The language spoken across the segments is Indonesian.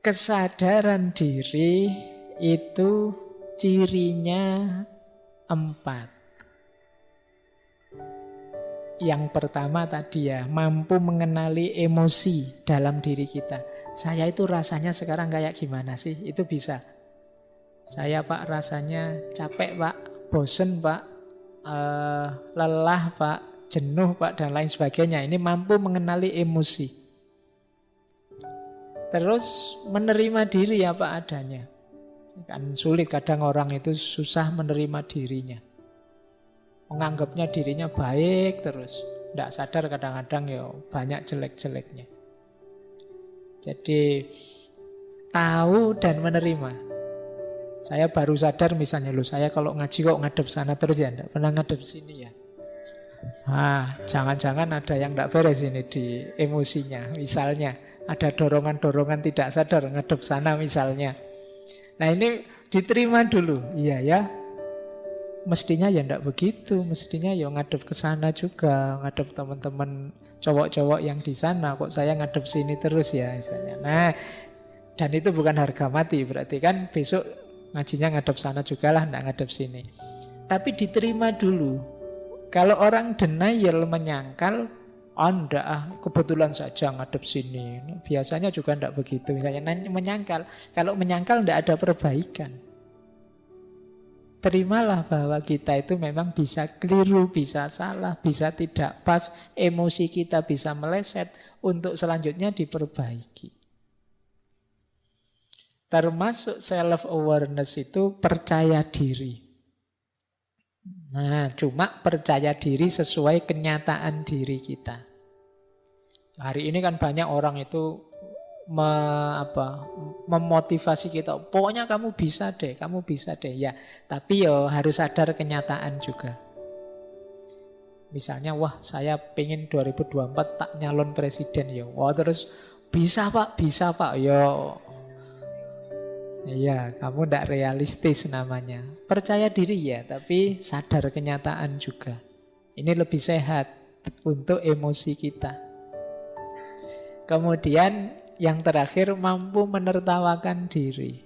Kesadaran diri itu cirinya 4. Yang pertama tadi ya, mampu mengenali emosi dalam diri kita. Saya itu rasanya sekarang kayak gimana sih? Itu bisa. Saya Pak rasanya capek Pak, bosen Pak, lelah Pak, jenuh Pak, dan lain sebagainya. Ini mampu mengenali emosi. Terus menerima diri apa adanya. Kan sulit, kadang orang itu susah menerima dirinya. Menganggapnya dirinya baik terus. Tidak sadar kadang-kadang ya banyak jelek-jeleknya. Jadi tahu dan menerima. Saya baru sadar misalnya, saya kalau ngaji kok ngadep sana terus ya, tidak pernah ngadep sini ya. Jangan-jangan ada yang tidak beres ini di emosinya. Misalnya ada dorongan-dorongan tidak sadar ngadep sana misalnya. Nah ini diterima dulu. Iya ya, mestinya ya tidak begitu. Mestinya ya ngadep ke sana juga, ngadep teman-teman cowok-cowok yang di sana. Kok saya ngadep sini terus ya misalnya. Nah, dan itu bukan harga mati. Berarti kan besok ngajinya ngadep sana juga lah, tidak ngadep sini. Tapi diterima dulu. Kalau orang denial, menyangkal, enggak, kebetulan saja ngadep sini. Biasanya juga enggak begitu. Misalnya menyangkal. Kalau menyangkal enggak ada perbaikan. Terimalah bahwa kita itu memang bisa keliru, bisa salah, bisa tidak pas. Emosi kita bisa meleset. Untuk selanjutnya diperbaiki. Termasuk self-awareness itu percaya diri. Nah, cuma percaya diri sesuai kenyataan diri kita. Hari ini kan banyak orang itu memotivasi kita. Pokoknya kamu bisa deh, kamu bisa deh. Ya, tapi ya harus sadar kenyataan juga. Misalnya, wah saya pengen 2024 tak nyalon presiden ya. Wah terus bisa Pak, ya. Iya, kamu tidak realistis namanya. Percaya diri ya, tapi sadar kenyataan juga. Ini lebih sehat untuk emosi kita. Kemudian yang terakhir, mampu menertawakan diri.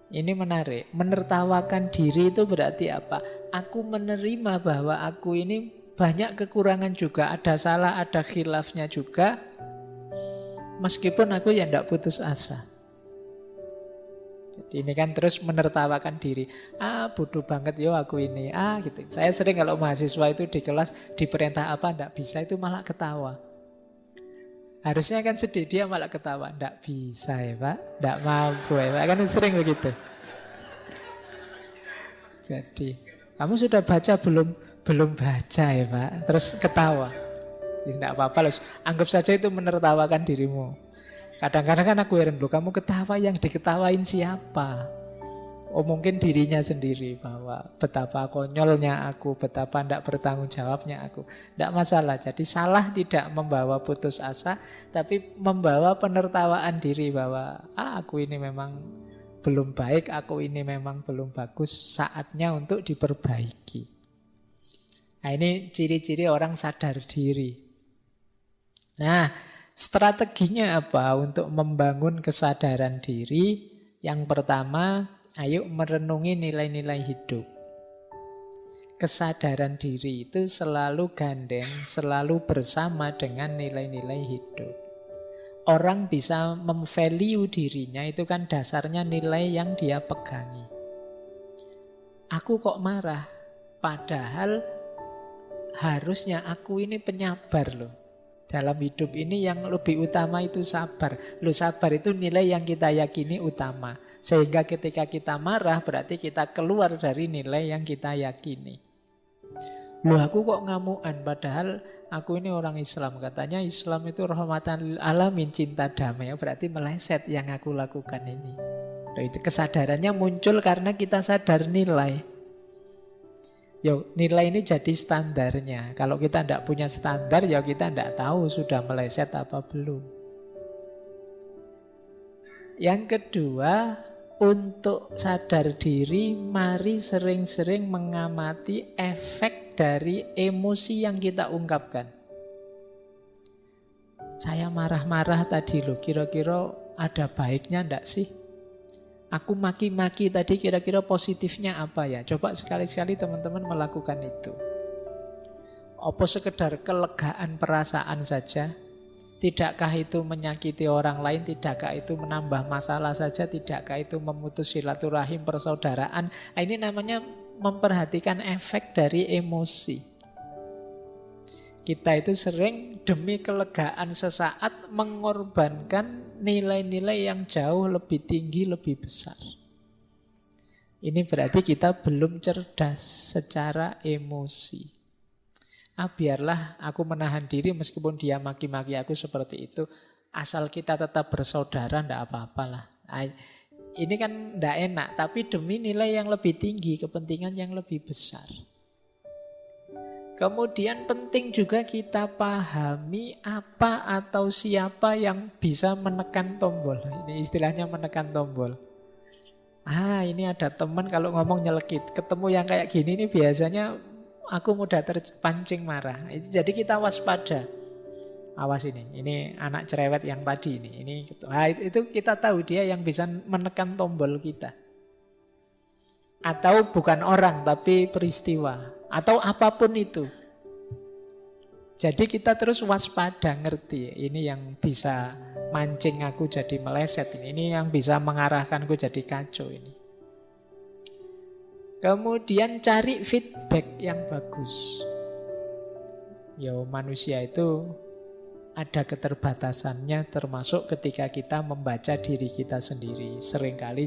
Ini menarik. Menertawakan diri itu berarti apa? Aku menerima bahwa aku ini banyak kekurangan juga. Ada salah, ada khilafnya juga. Meskipun aku ya tidak putus asa. Jadi ini kan terus menertawakan diri. Bodoh banget yo aku ini. Gitu. Saya sering kalau mahasiswa itu di kelas diperintah apa ndak bisa, itu malah ketawa. Harusnya kan sedih, dia malah ketawa. Ndak bisa ya Pak, ndak mampu ya Pak. Kan sering begitu. Jadi kamu sudah baca belum? Belum baca ya Pak. Terus ketawa. Tidak apa-apa loh. Anggap saja itu menertawakan dirimu. Kadang-kadang kan aku heran loh, kamu ketawa, yang diketawain siapa? Oh mungkin dirinya sendiri, bahwa betapa konyolnya aku, betapa tidak bertanggung jawabnya aku. Tidak masalah, jadi salah tidak membawa putus asa, tapi membawa penertawaan diri bahwa aku ini memang belum baik, aku ini memang belum bagus, saatnya untuk diperbaiki. Nah ini ciri-ciri orang sadar diri. Nah, strateginya apa untuk membangun kesadaran diri? Yang pertama, ayo merenungi nilai-nilai hidup. Kesadaran diri itu selalu gandeng, selalu bersama dengan nilai-nilai hidup. Orang bisa memvalue dirinya itu kan dasarnya nilai yang dia pegangi. Aku kok marah, padahal harusnya aku ini penyabar loh. Dalam hidup ini yang lebih utama itu sabar. Loh, sabar itu nilai yang kita yakini utama. Sehingga ketika kita marah berarti kita keluar dari nilai yang kita yakini. Loh, aku kok ngamuan padahal aku ini orang Islam. Katanya Islam itu rahmatan lil alamin, cinta damai. Berarti meleset yang aku lakukan ini. Loh, itu kesadarannya muncul karena kita sadar nilai. Nilai ini jadi standarnya. Kalau kita tidak punya standar, kita tidak tahu sudah meleset apa belum. Yang kedua, untuk sadar diri, mari sering-sering mengamati efek dari emosi yang kita ungkapkan. Saya marah-marah tadi loh, kira-kira ada baiknya enggak sih? Aku maki-maki tadi kira-kira positifnya apa ya? Coba sekali-sekali teman-teman melakukan itu. Apa sekedar kelegaan perasaan saja? Tidakkah itu menyakiti orang lain? Tidakkah itu menambah masalah saja? Tidakkah itu memutus silaturahim persaudaraan? Nah, ini namanya memperhatikan efek dari emosi. Kita itu sering demi kelegaan sesaat mengorbankan nilai-nilai yang jauh lebih tinggi, lebih besar. Ini berarti kita belum cerdas secara emosi. Biarlah aku menahan diri meskipun dia maki-maki aku seperti itu. Asal kita tetap bersaudara, ndak apa-apalah. Ini kan ndak enak, tapi demi nilai yang lebih tinggi, kepentingan yang lebih besar. Kemudian penting juga kita pahami apa atau siapa yang bisa menekan tombol. Ini istilahnya menekan tombol. Ini ada teman kalau ngomong nyelekit. Ketemu yang kayak gini nih biasanya aku mudah terpancing marah. Jadi kita waspada. Awas ini anak cerewet yang tadi ini. Itu kita tahu dia yang bisa menekan tombol kita. Atau bukan orang tapi peristiwa. Atau apapun itu. Jadi kita terus waspada, ngerti. Ini yang bisa mancing aku jadi meleset. Ini yang bisa mengarahkanku jadi kacau ini. Kemudian cari feedback yang bagus. Manusia itu ada keterbatasannya, termasuk ketika kita membaca diri kita sendiri. Seringkali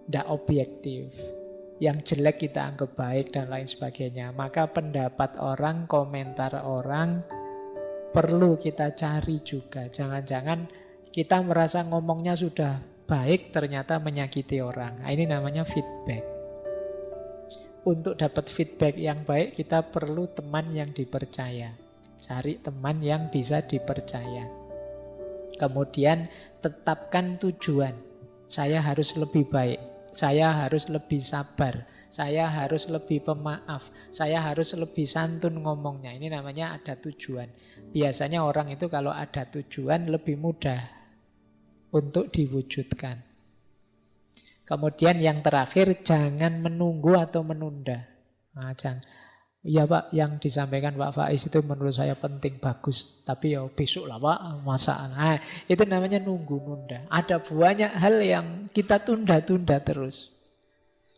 tidak objektif. Yang jelek kita anggap baik dan lain sebagainya. Maka pendapat orang, komentar orang perlu kita cari juga. Jangan-jangan kita merasa ngomongnya sudah baik, ternyata menyakiti orang. Ini namanya feedback. Untuk dapat feedback yang baik, kita perlu teman yang dipercaya. Cari teman yang bisa dipercaya. Kemudian tetapkan tujuan. Saya harus lebih baik. Saya harus lebih sabar, saya harus lebih pemaaf, saya harus lebih santun ngomongnya. Ini namanya ada tujuan. Biasanya orang itu kalau ada tujuan lebih mudah untuk diwujudkan. Kemudian yang terakhir, jangan menunggu atau menunda. Iya Pak, yang disampaikan Pak Faiz itu menurut saya penting, bagus. Tapi besok lah Pak, masalah. Itu namanya nunda. Ada banyak hal yang kita tunda-tunda terus.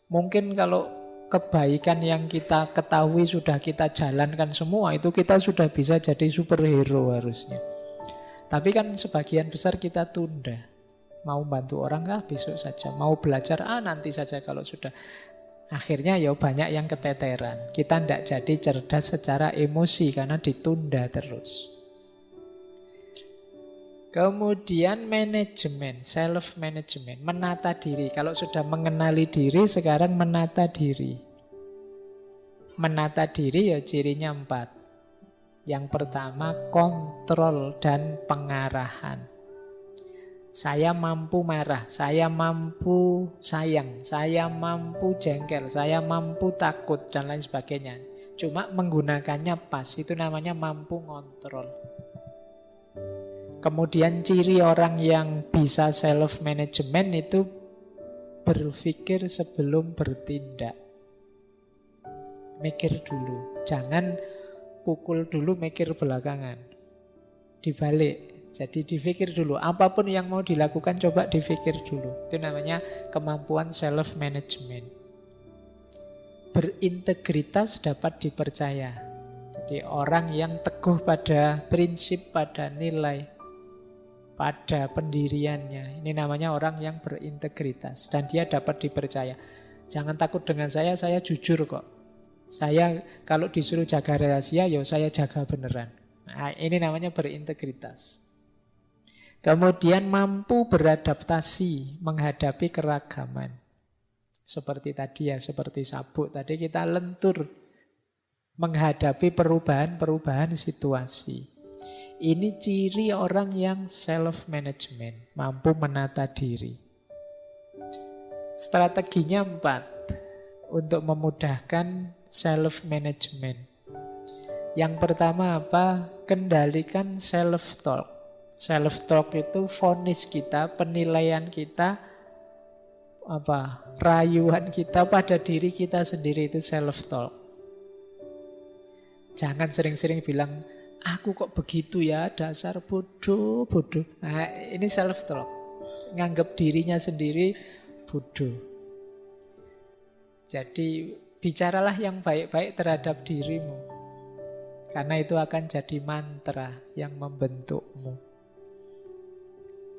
Mungkin kalau kebaikan yang kita ketahui sudah kita jalankan semua, itu kita sudah bisa jadi superhero harusnya. Tapi kan sebagian besar kita tunda. Mau bantu orang besok saja. Mau belajar nanti saja kalau sudah. Akhirnya banyak yang keteteran. Kita tidak jadi cerdas secara emosi karena ditunda terus. Kemudian manajemen, self management, menata diri. Kalau sudah mengenali diri, sekarang menata diri. Menata diri cirinya 4. Yang pertama, kontrol dan pengarahan. Saya mampu marah, saya mampu sayang, saya mampu jengkel, saya mampu takut, dan lain sebagainya. Cuma menggunakannya pas, itu namanya mampu ngontrol. Kemudian ciri orang yang bisa self-management itu berpikir sebelum bertindak. Mikir dulu, jangan pukul dulu, mikir belakangan. Dibalik. Jadi dipikir dulu, apapun yang mau dilakukan coba dipikir dulu. Itu namanya kemampuan self-management. Berintegritas dapat dipercaya. Jadi orang yang teguh pada prinsip, pada nilai, pada pendiriannya. Ini namanya orang yang berintegritas. Dan dia dapat dipercaya. Jangan takut dengan saya jujur kok. Saya kalau disuruh jaga rahasia, saya jaga beneran. Ini namanya berintegritas. Kemudian mampu beradaptasi menghadapi keragaman. Seperti tadi seperti sabuk. Tadi kita lentur menghadapi perubahan-perubahan situasi. Ini ciri orang yang self-management, mampu menata diri. Strateginya 4 untuk memudahkan self-management. Yang pertama apa? Kendalikan self-talk. Self talk itu vonis kita, penilaian kita, rayuan kita pada diri kita sendiri, itu self talk. Jangan sering-sering bilang, aku kok begitu ya, dasar bodoh. Nah, ini self talk. Nganggap dirinya sendiri bodoh. Jadi bicaralah yang baik-baik terhadap dirimu, karena itu akan jadi mantra yang membentukmu.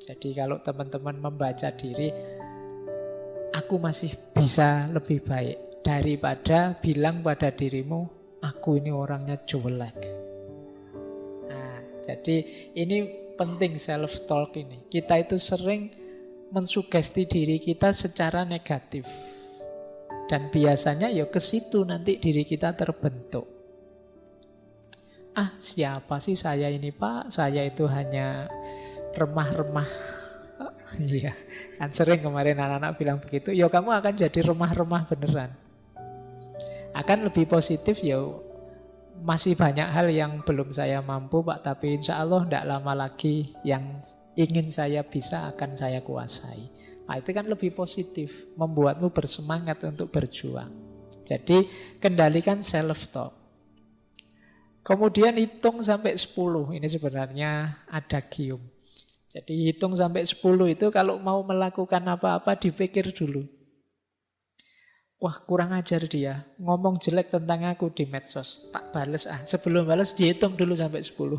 Jadi kalau teman-teman membaca diri, aku masih bisa lebih baik, daripada bilang pada dirimu, aku ini orangnya jelek. Nah, jadi ini penting self talk ini. Kita itu sering mensugesti diri kita secara negatif. Dan biasanya ya ke situ nanti diri kita terbentuk. Siapa sih saya ini, Pak? Saya itu hanya remah-remah. Iya, kan sering kemarin anak-anak bilang begitu. Ya kamu akan jadi remah-remah beneran. Akan lebih positif, ya masih banyak hal yang belum saya mampu, Pak, tapi insya Allah tidak lama lagi yang ingin saya bisa akan saya kuasai. Nah, itu kan lebih positif, membuatmu bersemangat untuk berjuang. Jadi kendalikan self talk. Kemudian hitung sampai 10. Ini sebenarnya ada gium. Jadi hitung sampai 10 itu kalau mau melakukan apa-apa dipikir dulu. Wah, kurang ajar dia, ngomong jelek tentang aku di medsos, tak bales Sebelum bales dihitung dulu sampai 10.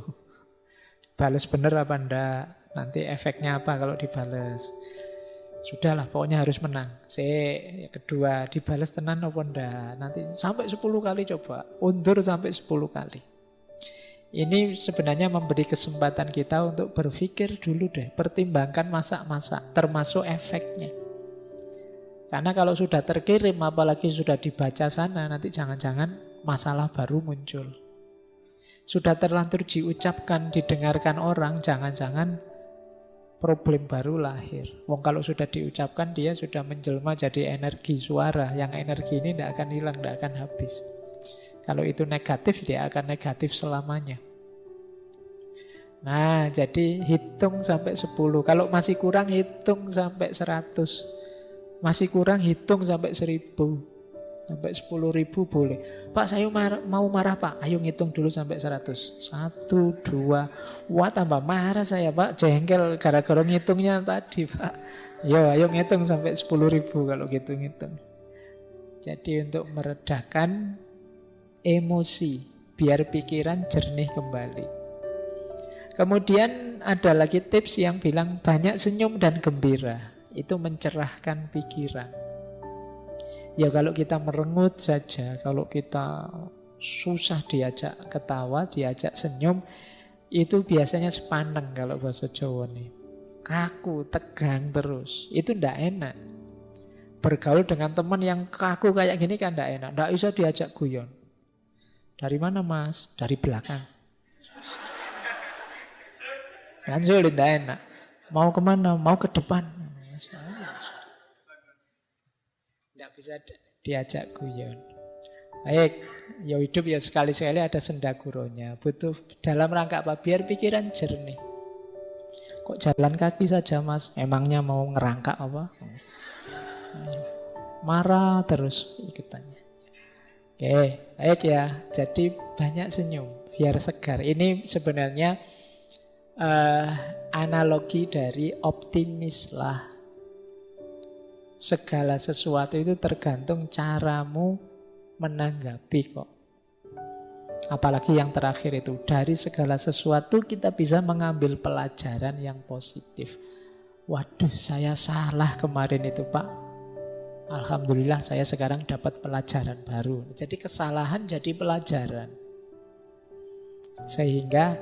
Bales bener apa enggak, nanti efeknya apa kalau dibales. Sudahlah, pokoknya harus menang. Kedua, dibales tenan apa enggak, nanti sampai 10 kali coba, undur sampai 10 kali. Ini sebenarnya memberi kesempatan kita untuk berpikir dulu deh, pertimbangkan masak-masak, termasuk efeknya. Karena kalau sudah terkirim, apalagi sudah dibaca sana, nanti jangan-jangan masalah baru muncul. Sudah terlanjur diucapkan, didengarkan orang, jangan-jangan problem baru lahir. Wong kalau sudah diucapkan, dia sudah menjelma jadi energi suara. Yang energi ini tidak akan hilang, tidak akan habis. Kalau itu negatif, dia akan negatif selamanya. Nah, jadi hitung sampai 10. Kalau masih kurang, hitung sampai 100. Masih kurang, hitung sampai 1000. Sampai 10.000 boleh. Pak, saya mau marah, Pak. Ayo ngitung dulu sampai 100. 1, 2. Wah, tambah marah saya, Pak. Jengkel gara-gara ngitungnya tadi, Pak. Ayo ngitung sampai 10.000 kalau gitu ngitung. Jadi untuk meredakan emosi, biar pikiran jernih kembali. Kemudian ada lagi tips yang bilang banyak senyum dan gembira. Itu mencerahkan pikiran. Ya kalau kita merengut saja, kalau kita susah diajak ketawa, diajak senyum, itu biasanya sepaneng kalau bahasa Jawa nih. Kaku, tegang terus. Itu ndak enak. Bergaul dengan teman yang kaku kayak gini kan ndak enak. Ndak bisa diajak guyon. Dari mana, Mas? Dari belakang. Kan sulit, ndak enak. Mau kemana? Mau ke depan. Tidak bisa diajak guyon. Baik, ya hidup ya sekali-sekali ada sendaguronya. Butuh dalam rangka apa? Biar pikiran jernih. Kok jalan kaki saja, Mas? Emangnya mau ngerangkak apa? Marah terus ikutannya. Oke, baik ya. Jadi banyak senyum biar segar. Ini sebenarnya analogi dari optimis lah. Segala sesuatu itu tergantung caramu menanggapi kok. Apalagi yang terakhir itu, dari segala sesuatu kita bisa mengambil pelajaran yang positif. Waduh, saya salah kemarin itu, Pak. Alhamdulillah saya sekarang dapat pelajaran baru. Jadi kesalahan jadi pelajaran. Sehingga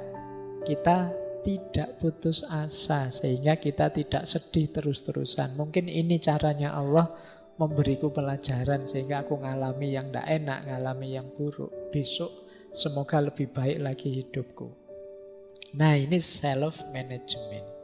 kita tidak putus asa, sehingga kita tidak sedih terus-terusan. Mungkin ini caranya Allah memberiku pelajaran, sehingga aku ngalami yang tidak enak, ngalami yang buruk. Besok semoga lebih baik lagi hidupku. Nah, ini self-management.